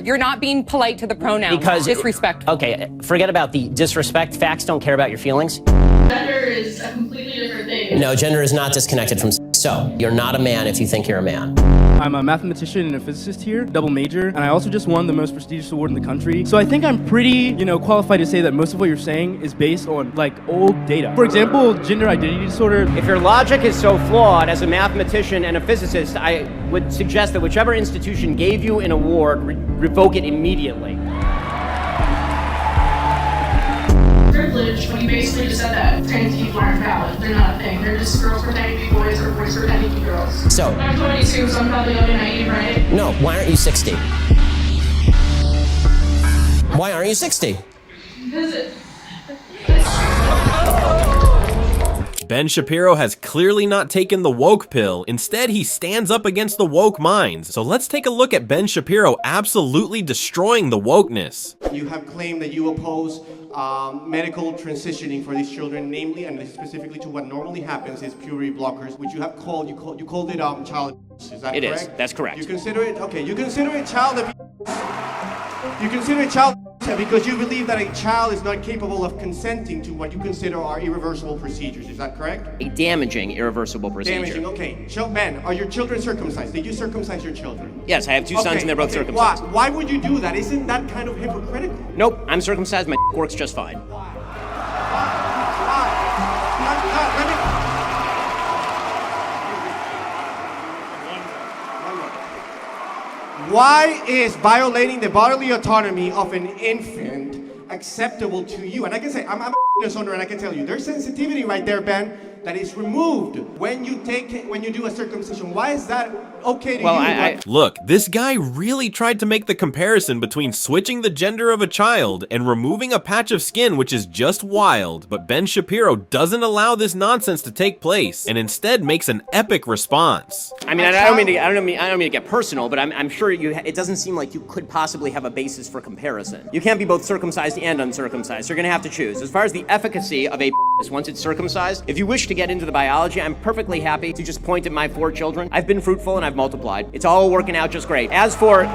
You're not being polite to the pronouns. Because disrespectful. Okay, forget about the disrespect. Facts don't care about your feelings. Gender is a completely different thing. No, gender is not disconnected from sex. So, you're not a man if you think you're a man. I'm a mathematician and a physicist here, double major, and I also just won the most prestigious award in the country. So I think I'm pretty, qualified to say that most of what you're saying is based on, old data. For example, gender identity disorder. If your logic is so flawed as a mathematician and a physicist, I would suggest that whichever institution gave you an award, revoke it immediately. Privilege when you basically just said that trans people aren't valid. They're not a thing. They're just girls pretending to be boys or boys pretending to be girls. So I'm 22, so I'm probably only naive, right? No, why aren't you 60? Why aren't you 60? Because it... Ben Shapiro has clearly not taken the woke pill. Instead, he stands up against the woke minds. So let's take a look at Ben Shapiro absolutely destroying the wokeness. You have claimed that you oppose medical transitioning for these children, namely and specifically to what normally happens is puberty blockers, which you have called, you called it child abuse. Is that correct? It is. That's correct. You consider it, okay, you consider it child abuse. You consider it child abuse because you believe that a child is not capable of consenting to what you consider are irreversible procedures. Is that correct? A damaging, irreversible procedure. Damaging, okay. Ben, are your children circumcised? Did you circumcise your children? Yes, I have two sons and they're both circumcised. Why would you do that? Isn't that kind of hypocritical? Nope, I'm circumcised, my works just fine. Why is violating the bodily autonomy of an infant acceptable to you? And I can say, I'm a owner and I can tell you, there's sensitivity right there, Ben, that is removed when you do a circumcision. Why is that okay to you? Look, this guy really tried to make the comparison between switching the gender of a child and removing a patch of skin, which is just wild. But Ben Shapiro doesn't allow this nonsense to take place and instead makes an epic response. I mean, I don't mean to get personal, but I'm sure it doesn't seem like you could possibly have a basis for comparison. You can't be both circumcised and uncircumcised. You're gonna have to choose. As far as the efficacy of a once it's circumcised, if you wish to get into the biology, I'm perfectly happy to just point at my 4 children. I've been fruitful and I've multiplied. It's all working out just great. As for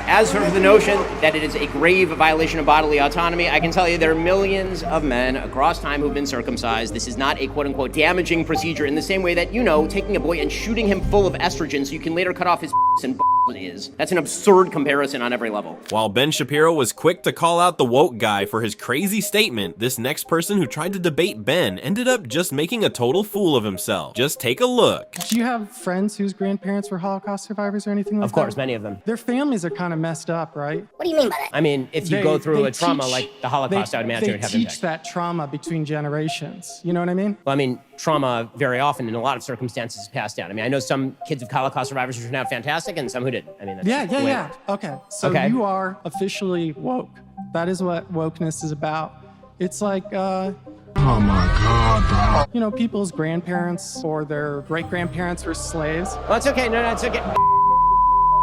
the notion that it is a grave violation of bodily autonomy, I can tell you there are millions of men across time who've been circumcised. This is not a quote-unquote damaging procedure in the same way that, taking a boy and shooting him full of estrogen so you can later cut off his and is. That's an absurd comparison on every level. While Ben Shapiro was quick to call out the woke guy for his crazy statement, this next person who tried to debate Ben ended up just making a total fool of himself. Just take a look. Do you have friends whose grandparents were Holocaust survivors or anything like that? Of course, many of them. Their families are kind of messed up, right? What do you mean by that? I mean, if you go through a trauma like the Holocaust, I would imagine it would have They teach that trauma between generations. You know what I mean? Well, I mean, trauma very often in a lot of circumstances is passed down. I mean, I know some kids of Holocaust survivors who turned out fantastic and some who didn't. I mean, that's Yeah. Okay, so you are officially woke. That is what wokeness is about. It's like, oh my God, people's grandparents or their great-grandparents were slaves. Well, it's okay. No, it's okay.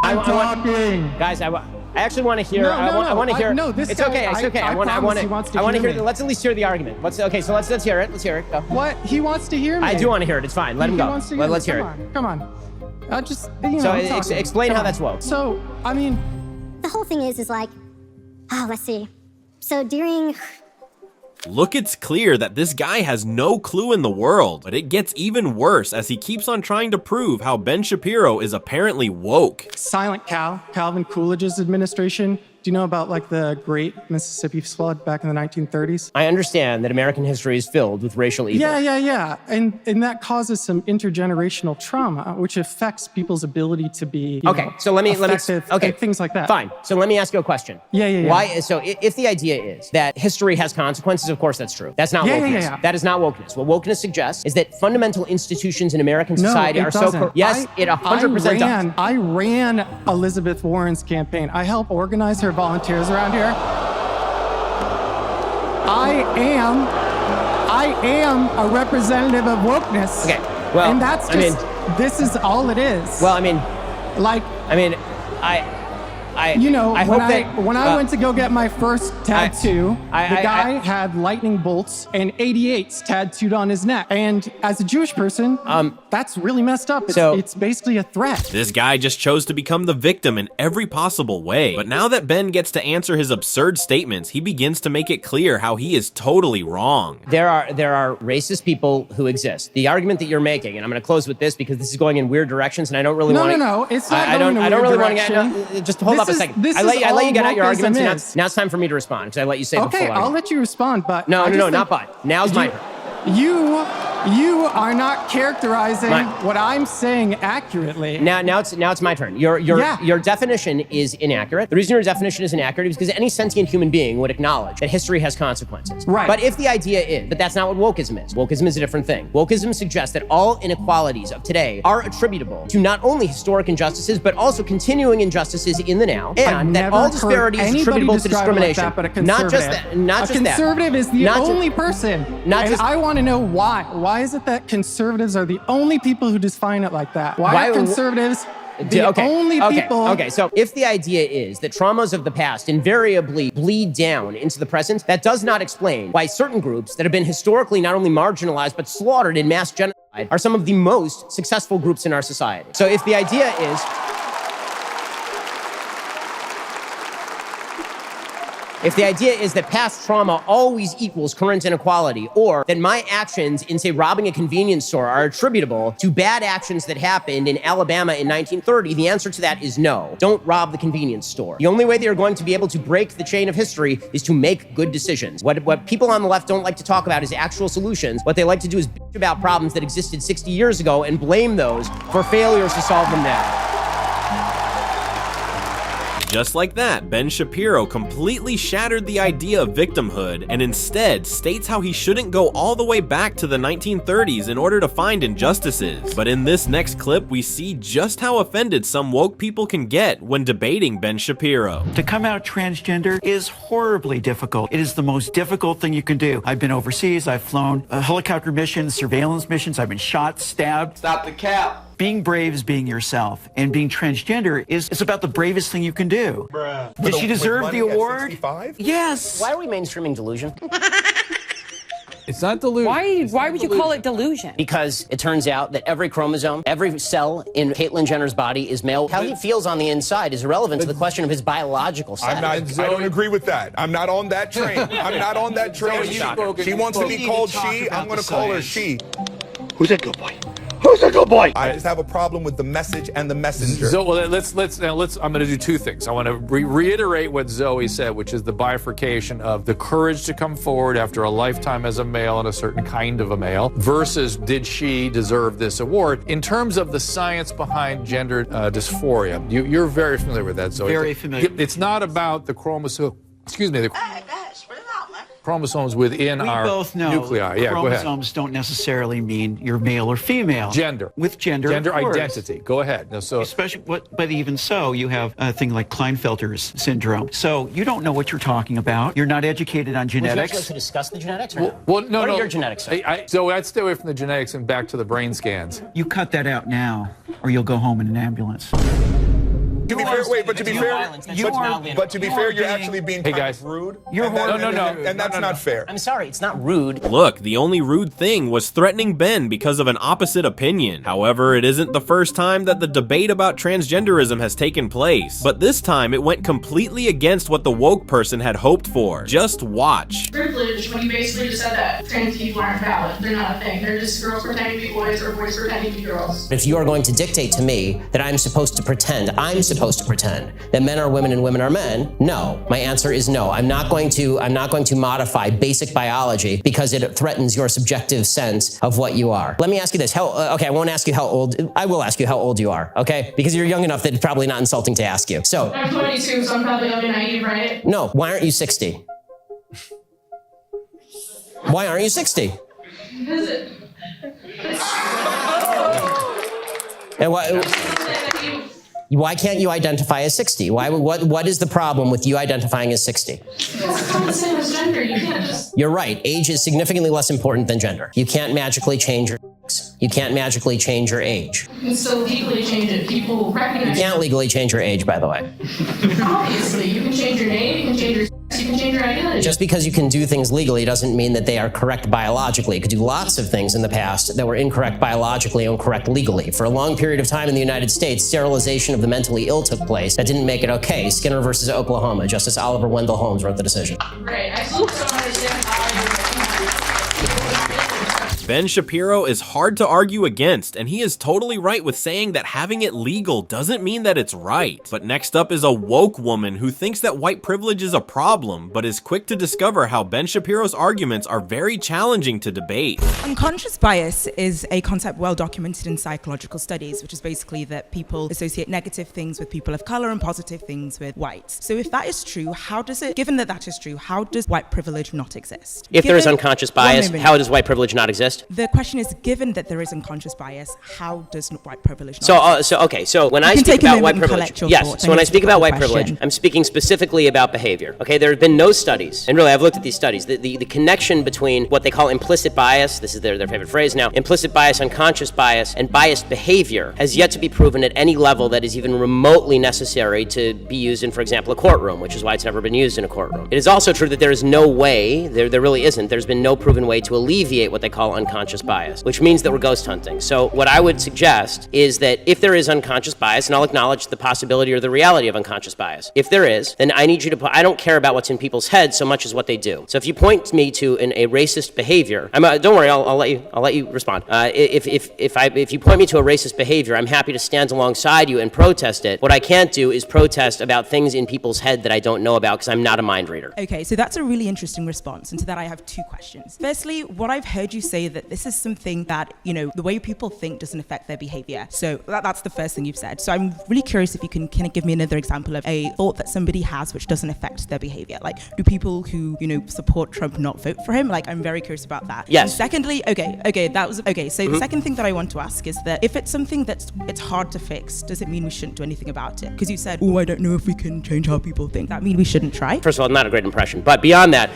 I'm talking. Guys, I actually want to hear. I want to hear. No, this it's guy, okay. It's okay. I want to hear. Let's at least hear the argument. Let's hear it. Let's hear it. Go. What? He wants to hear me. I do want to hear it. It's fine. Let him go. Let's hear it. Come on. I just, explain how that's woke. So, I mean, the whole thing is like, let's see. So during... Look, it's clear that this guy has no clue in the world, but it gets even worse as he keeps on trying to prove how Ben Shapiro is apparently woke. Silent Cal, Calvin Coolidge's administration. Do you know about the Great Mississippi Flood back in the 1930s? I understand that American history is filled with racial evil. Yeah. And that causes some intergenerational trauma, which affects people's ability to be so let me things like that. Fine. So let me ask you a question. Yeah. Why? So if the idea is that history has consequences, of course that's true. That's not wokeness. Yeah. That is not wokeness. What wokeness suggests is that fundamental institutions in American society are so. Yes, it 100% does. I ran Elizabeth Warren's campaign. I helped organize her volunteers around here. I am a representative of wokeness. Okay, well, and that's just, this is all it is. Well, I mean, when I went to go get my first tattoo, the guy had lightning bolts and 88s tattooed on his neck. And as a Jewish person, that's really messed up. It's basically a threat. This guy just chose to become the victim in every possible way. But now that Ben gets to answer his absurd statements, he begins to make it clear how he is totally wrong. There are racist people who exist. The argument that you're making, and I'm going to close with this because this is going in weird directions, and I don't really want to. No, it's not. I don't really want to get. Just hold up a second. I let you get out your arguments. Now it's time for me to respond because I let you say the full argument. Okay, I'll let you respond, but no, not but. Now's my turn. You are not characterizing what I'm saying accurately. Now it's my turn. Your definition is inaccurate. The reason your definition is inaccurate is because any sentient human being would acknowledge that history has consequences. Right. But if the idea is, but that's not what wokeism is. Wokeism is a different thing. Wokeism suggests that all inequalities of today are attributable to not only historic injustices, but also continuing injustices in the now, and that all disparity is attributable to discrimination. Like that, but a not just that. Not just that. A conservative is the only person. I want to know why. Why is it that conservatives are the only people who define it like that? Why are conservatives the only people? Okay, so if the idea is that traumas of the past invariably bleed down into the present, that does not explain why certain groups that have been historically not only marginalized but slaughtered in mass genocide are some of the most successful groups in our society. So if the idea is... If the idea is that past trauma always equals current inequality, or that my actions in, say, robbing a convenience store are attributable to bad actions that happened in Alabama in 1930, the answer to that is no. Don't rob the convenience store. The only way that you're going to be able to break the chain of history is to make good decisions. What people on the left don't like to talk about is actual solutions. What they like to do is bitch about problems that existed 60 years ago and blame those for failures to solve them now. Just like that, Ben Shapiro completely shattered the idea of victimhood and instead states how he shouldn't go all the way back to the 1930s in order to find injustices. But in this next clip, we see just how offended some woke people can get when debating Ben Shapiro. To come out transgender is horribly difficult. It is the most difficult thing you can do. I've been overseas, I've flown helicopter missions, surveillance missions, I've been shot, stabbed. Stop the cap. Being brave is being yourself, and being transgender is about the bravest thing you can do. Bruh. Did she deserve the award? Yes. Why are we mainstreaming delusion? It's not delusion. Why would you call it delusion? Because it turns out that every chromosome, every cell in Caitlyn Jenner's body is male. How he feels on the inside is irrelevant to the question of his biological sex. I don't agree with that. I'm not on that train. I'm not on that train. She wants to be called she. I'm going to call her she. Who's a good boy? Who's a good boy? I just have a problem with the message and the messenger. So, well, let's I'm going to do two things. I want to reiterate what Zoe said, which is the bifurcation of the courage to come forward after a lifetime as a male and a certain kind of a male versus did she deserve this award? In terms of the science behind gender dysphoria, you're very familiar with that, Zoe. Very familiar. It's not about the chromosome, chromosomes within our nuclei. Yeah, go ahead. Chromosomes don't necessarily mean you're male or female. Gender. With gender identity. Go ahead. No, so especially, but even so, you have a thing like Klinefelter's syndrome. So you don't know what you're talking about. You're not educated on genetics. Would you like to discuss the genetics? Or well, no. What are your genetics? So I'd stay away from the genetics and back to the brain scans. You cut that out now, or you'll go home in an ambulance. To be fair, wait, but to be fair, you're actually being rude. And that's not fair. I'm sorry, it's not rude. Look, the only rude thing was threatening Ben because of an opposite opinion. However, it isn't the first time that the debate about transgenderism has taken place, but this time it went completely against what the woke person had hoped for. Just watch. Privilege when you basically just said that trans people aren't valid. They're not a thing. They're just girls pretending to be boys or boys pretending to be girls. If you are going to dictate to me that I'm supposed to pretend that men are women and women are men, no. My answer is no. I'm not going to modify basic biology because it threatens your subjective sense of what you are. Let me ask you this. Okay, I won't ask you how old. I will ask you how old you are, okay? Because you're young enough that it's probably not insulting to ask you. So I'm 22, so I'm probably young and naive, right? No. Why aren't you 60? Why aren't you 60? Because it. And why can't you identify as 60? What is the problem with you identifying as 60? It's not the same as gender. You can't just... You're right. Age is significantly less important than gender. You can't magically change your sex. You can't magically change your age. You can still legally change it. People recognize You can't legally change your age, by the way. Obviously, you can change your name, you can change your sex, you can change your identity. Just because you can do things legally doesn't mean that they are correct biologically. You could do lots of things in the past that were incorrect biologically and correct legally. For a long period of time in the United States, sterilization of the mentally ill took place. That didn't make it okay. Skinner versus Oklahoma. Justice Oliver Wendell Holmes wrote the decision. Right. I still don't understand how Ben Shapiro is hard to argue against, and he is totally right with saying that having it legal doesn't mean that it's right. But next up is a woke woman who thinks that white privilege is a problem, but is quick to discover how Ben Shapiro's arguments are very challenging to debate. Unconscious bias is a concept well documented in psychological studies, which is basically that people associate negative things with people of color and positive things with whites. So if that is true, given that that is true, how does white privilege not exist? If there is unconscious bias, how does white privilege not exist? The question is, given that there is unconscious bias, how does white privilege not exist? So when I speak about white privilege, so when I speak about white privilege, I'm speaking specifically about behavior. Okay, there have been no studies, and really I've looked at these studies, the connection between what they call implicit bias, this is their favorite phrase now, implicit bias, unconscious bias, and biased behavior has yet to be proven at any level that is even remotely necessary to be used in, for example, a courtroom, which is why it's never been used in a courtroom. It is also true that there is no way, there really isn't, there's been no proven way to alleviate what they call unconscious bias, which means that we're ghost hunting. So what I would suggest is that if there is unconscious bias, and I'll acknowledge the possibility or the reality of unconscious bias, if there is, then I need you to I don't care about what's in people's heads so much as what they do. So if you point me to a racist behavior, don't worry, I'll let you respond. If you point me to a racist behavior, I'm happy to stand alongside you and protest it. What I can't do is protest about things in people's head that I don't know about because I'm not a mind reader. Okay, so that's a really interesting response, and to that I have two questions. Firstly, what I've heard you say that this is something that, the way people think doesn't affect their behavior. So that's the first thing you've said. So I'm really curious if you can kind of give me another example of a thought that somebody has which doesn't affect their behavior. Like, do people who, support Trump not vote for him? Like, I'm very curious about that. Yes. And secondly, so the second thing that I want to ask is that if it's something it's hard to fix, does it mean we shouldn't do anything about it? Because you said, I don't know if we can change how people think. That mean we shouldn't try? First of all, not a great impression, but beyond that,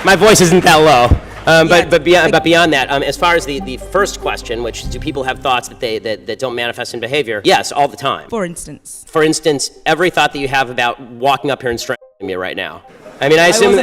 my voice isn't that low. But beyond that, as far as the first question, which do people have thoughts that don't manifest in behavior? Yes, all the time. For instance, every thought that you have about walking up here and strangling me right now. I assume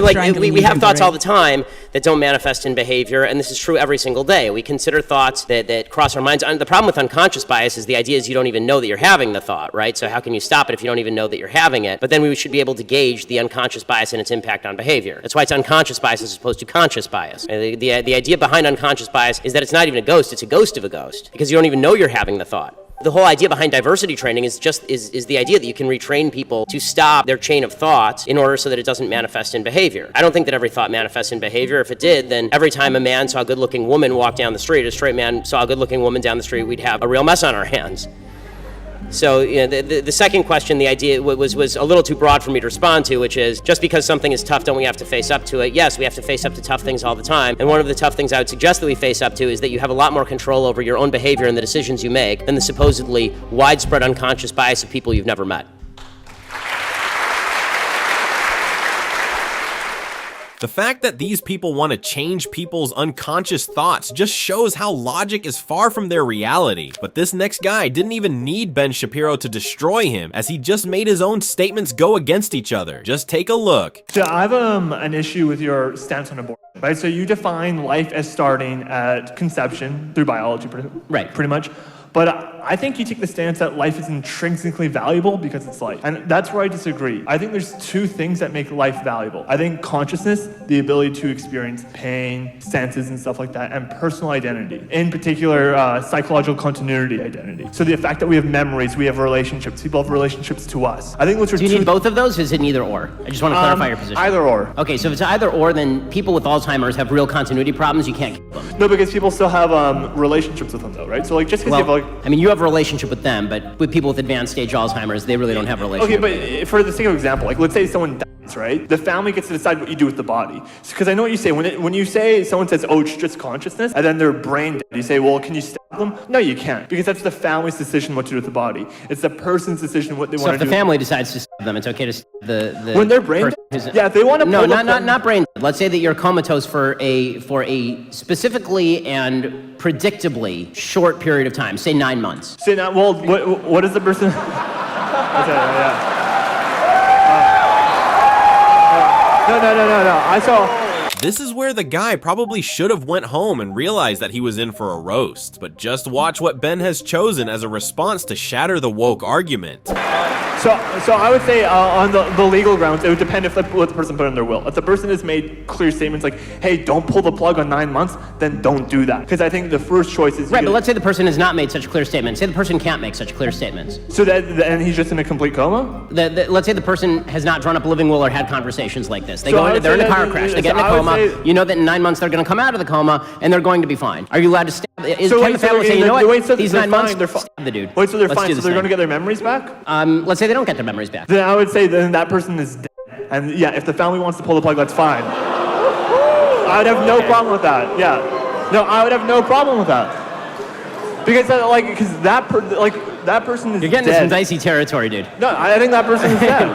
like we have thoughts all the time that don't manifest in behavior, and this is true every single day. We consider thoughts that cross our minds. The problem with unconscious bias is the idea is you don't even know that you're having the thought, right? So how can you stop it if you don't even know that you're having it? But then we should be able to gauge the unconscious bias and its impact on behavior. That's why it's unconscious bias as opposed to conscious bias. And the idea behind unconscious bias is that it's not even a ghost, it's a ghost of a ghost, because you don't even know you're having the thought. The whole idea behind diversity training is the idea that you can retrain people to stop their chain of thoughts in order so that it doesn't manifest in behavior. I don't think that every thought manifests in behavior. If it did, then every time a man saw a good-looking woman walk down the street, a straight man saw a good-looking woman down the street, we'd have a real mess on our hands. So the second question, the idea was a little too broad for me to respond to, which is just because something is tough, don't we have to face up to it? Yes, we have to face up to tough things all the time. And one of the tough things I would suggest that we face up to is that you have a lot more control over your own behavior and the decisions you make than the supposedly widespread unconscious bias of people you've never met. The fact that these people want to change people's unconscious thoughts just shows how logic is far from their reality. But this next guy didn't even need Ben Shapiro to destroy him, as he just made his own statements go against each other. Just take a look. So I have an issue with your stance on abortion, right? So you define life as starting at conception through biology, pretty much. But I think you take the stance that life is intrinsically valuable because it's life. And that's where I disagree. I think there's two things that make life valuable. I think consciousness, the ability to experience pain, senses and stuff like that, and personal identity. In particular, psychological continuity identity. So the fact that we have memories, we have relationships, people have relationships to us. I think those are Do you need both of those, or is it an either or? I just want to clarify your position. Either or. Okay, so if it's either or, then people with Alzheimer's have real continuity problems, you can't keep them. No, because people still have relationships with them though, right? So like just because you have you have a relationship with them, but with people with advanced stage Alzheimer's, they really don't have a relationship. Okay, but for the sake of example, like let's say someone dies, right? The family gets to decide what you do with the body. Because I know what you say. When you say, someone says, oh, it's just consciousness, and then they're brain dead, you say, well, can you stab them? No, you can't. Because that's the family's decision what to do with the body. It's the person's decision what they want to do. So if the family decides to stab them, it's okay to stab the when they're brain dead? Yeah, if they want to No, not brain dead. Let's say that you're comatose for a specifically and predictably short period of time, say 9 months. Say that, well, what is the person? Yeah. No. I saw. This is where the guy probably should have went home and realized that he was in for a roast. But just watch what Ben has chosen as a response to shatter the woke argument. So I would say on the legal grounds, it would depend if what the person put in their will. If the person has made clear statements like, hey, don't pull the plug on 9 months, then don't do that. Because I think the first choice is... Right, but let's say the person has not made such clear statements. Say the person can't make such clear statements. So and he's just in a complete coma? Let's say the person has not drawn up a living will or had conversations like this. They're in a car crash, they get in a coma, you know that in 9 months they're going to come out of the coma and they're going to be fine. Are you allowed to stab? Can the family say, you know what, these 9 months, stab the dude. Wait, so they're fine, so they're going to get their memories back? Let's say they don't get their memories back. Then I would say then that person is dead. And yeah, if the family wants to pull the plug, that's fine. I would have no problem with that. Yeah. No, I would have no problem with that. Because that person is dead. You're getting into some dicey territory, dude. No, I think that person is dead.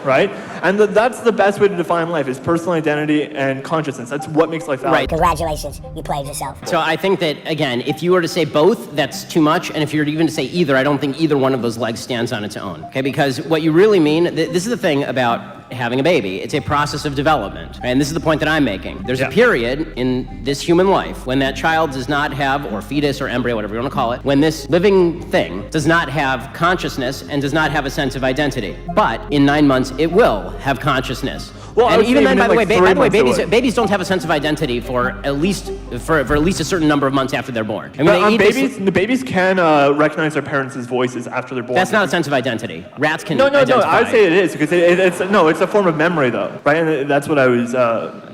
Right? And that's the best way to define life, is personal identity and consciousness. That's what makes life valid. Right. Congratulations, you played yourself. So I think that, again, if you were to say both, that's too much. And if you were even to say either, I don't think either one of those legs stands on its own. Okay, because what you really mean, this is the thing about having a baby. It's a process of development. Right? And this is the point that I'm making. There's a period in this human life when that child does not have, or fetus or embryo, whatever you want to call it, when this living thing does not have consciousness and does not have a sense of identity. But in 9 months, it will have consciousness. Well, and even then, by the way, babies don't have a sense of identity for at least a certain number of months after they're born. I mean, the babies can recognize their parents' voices after they're born. That's not a sense of identity. Rats can. No. I would say it is, because it's a form of memory, though, right? And that's what I was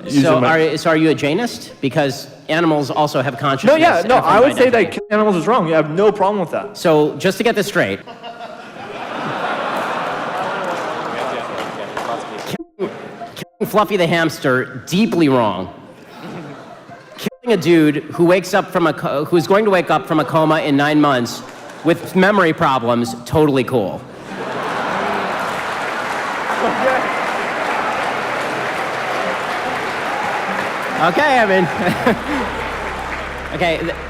using. So are you a Janist? Because animals also have consciousness. No. I would say that killing animals is wrong. You have no problem with that. So just to get this straight. Fluffy the hamster, deeply wrong. Killing a dude who who's going to wake up from a coma in 9 months with memory problems, totally cool. Okay,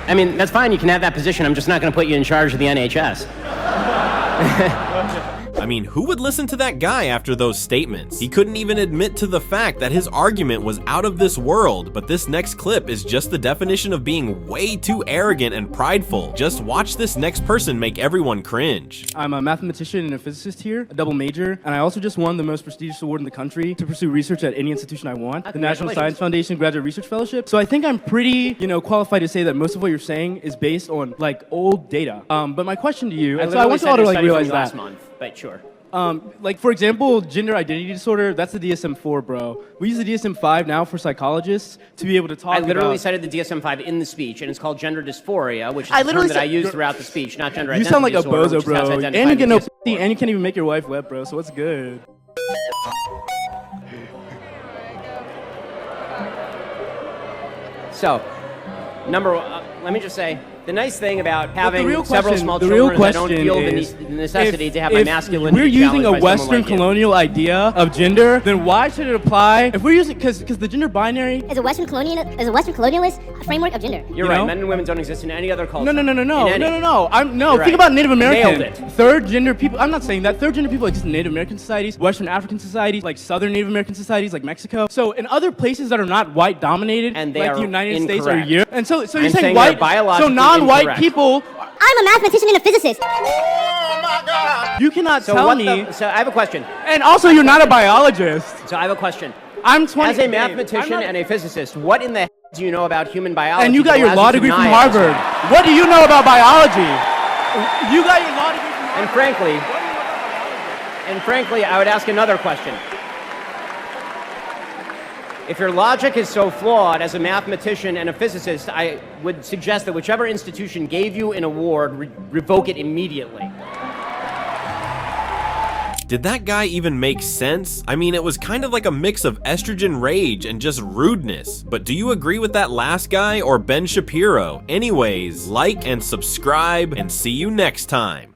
I mean, that's fine. You can have that position. I'm just not going to put you in charge of the NHS. I mean, who would listen to that guy after those statements? He couldn't even admit to the fact that his argument was out of this world, but this next clip is just the definition of being way too arrogant and prideful. Just watch this next person make everyone cringe. I'm a mathematician and a physicist here, a double major, and I also just won the most prestigious award in the country to pursue research at any institution I want, the National Science Foundation Graduate Research Fellowship. So I think I'm pretty, qualified to say that most of what you're saying is based on, old data. But my question to you, and so I want you all to, realize that. Last month, but sure. For example, gender identity disorder, that's the DSM-4, bro. We use the DSM-5 now for psychologists to be able to talk about... I literally cited the DSM-5 in the speech, and it's called gender dysphoria, which is the term that I use throughout the speech, not gender identity disorder. You sound like a bozo, bro. And you get no pussy, and you can't even make your wife wet, bro, so what's good? So, number one, let me just say... The nice thing about having several small children is I don't feel the necessity to have my masculinity. If we're using a Western colonial idea of gender, then why should it apply? If we're using, because the gender binary is a Western colonialist framework of gender. You're right. Men and women don't exist in any other culture. No. Think about Native American. Nailed it. Third gender people. I'm not saying that. Third gender people exist in Native American societies, Western African societies, like Southern Native American societies, like Mexico. So in other places that are not white dominated, and like the United States or Europe. And so you're saying white, so non-white people. I'm a mathematician and a physicist. Oh my God! You cannot tell me. So I have a question. And also, you're not a biologist. So I have a question. I'm 20. As a mathematician and a physicist, what in the hell do you know about human biology? And you got your law degree from Harvard. What do you know about biology? You got your law degree from Harvard. And frankly, I would ask another question. If your logic is so flawed as a mathematician and a physicist, I would suggest that whichever institution gave you an award, revoke it immediately. like, did that guy even make sense? I mean, it was kind of like a mix of estrogen rage and just rudeness. But do you agree with that last guy or Ben Shapiro? Anyways, like and subscribe and see you next time.